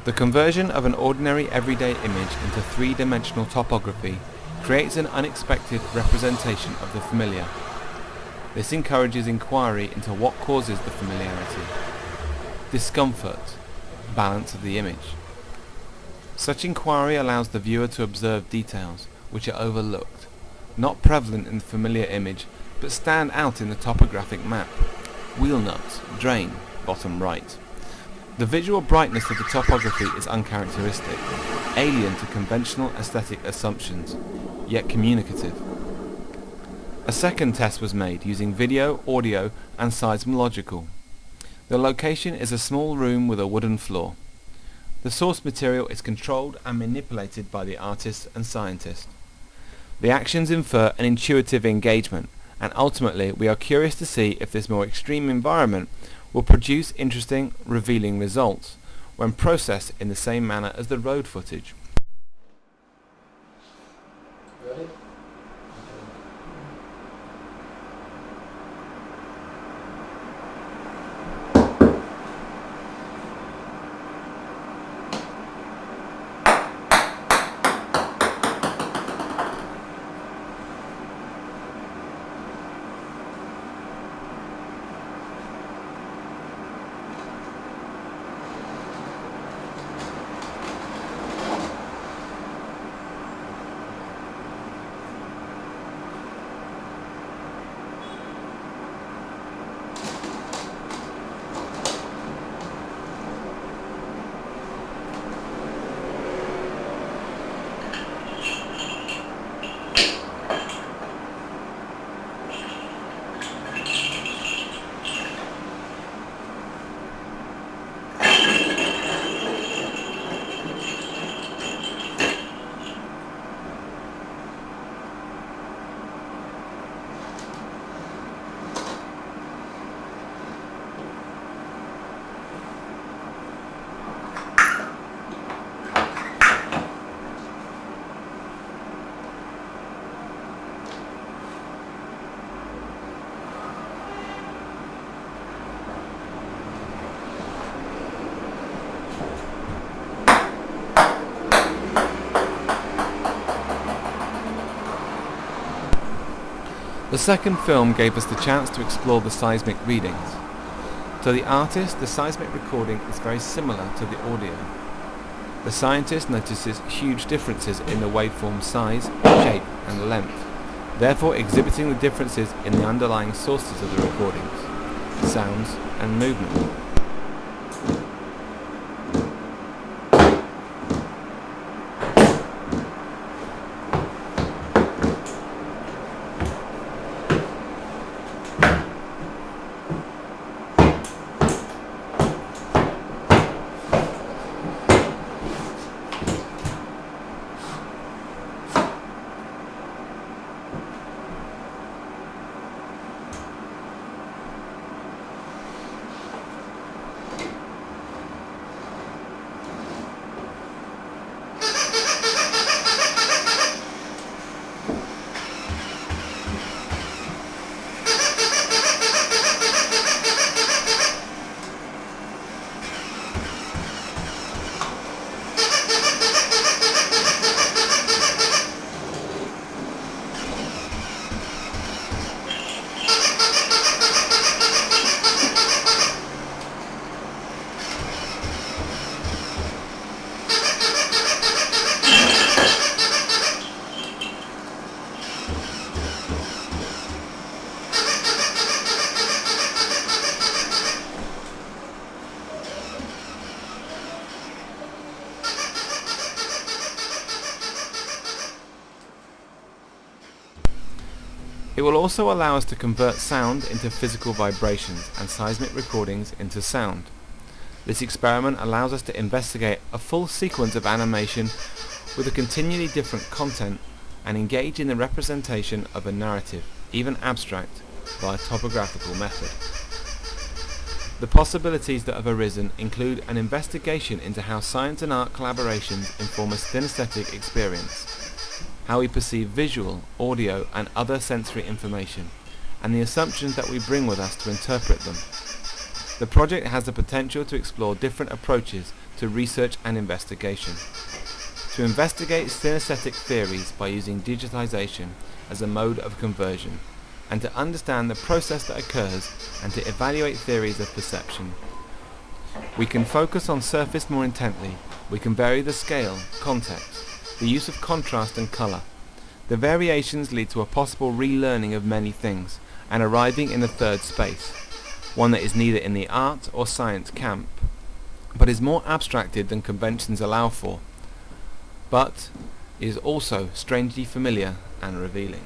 The conversion of an ordinary everyday image into three-dimensional topography creates an unexpected representation of the familiar. This encourages inquiry into what causes the familiarity. Discomfort, balance of the image. Such inquiry allows the viewer to observe details which are overlooked, not prevalent in the familiar image, but stand out in the topographic map. Wheel nuts, drain, bottom right. The visual brightness of the topography is uncharacteristic, alien to conventional aesthetic assumptions, yet communicative. A second test was made using video, audio and seismological. The location is a small room with a wooden floor. The source material is controlled and manipulated by the artist and scientist. The actions infer an intuitive engagement, and ultimately we are curious to see if this more extreme environment will produce interesting, revealing results when processed in the same manner as the road footage. Ready? The second film gave us the chance to explore the seismic readings. To the artist, the seismic recording is very similar to the audio. The scientist notices huge differences in the waveform size, shape and length, therefore exhibiting the differences in the underlying sources of the recordings, sounds and movement. It will also allow us to convert sound into physical vibrations and seismic recordings into sound. This experiment allows us to investigate a full sequence of animation with a continually different content and engage in the representation of a narrative, even abstract, by a topographical method. The possibilities that have arisen include an investigation into how science and art collaborations inform a synesthetic experience, how we perceive visual, audio and other sensory information, and the assumptions that we bring with us to interpret them. The project has the potential to explore different approaches to research and investigation. To investigate synesthetic theories by using digitization as a mode of conversion, and to understand the process that occurs and to evaluate theories of perception. We can focus on surface more intently, we can vary the scale, context, the use of contrast and colour. The variations lead to a possible relearning of many things, and arriving in a third space, one that is neither in the art or science camp, but is more abstracted than conventions allow for, but is also strangely familiar and revealing.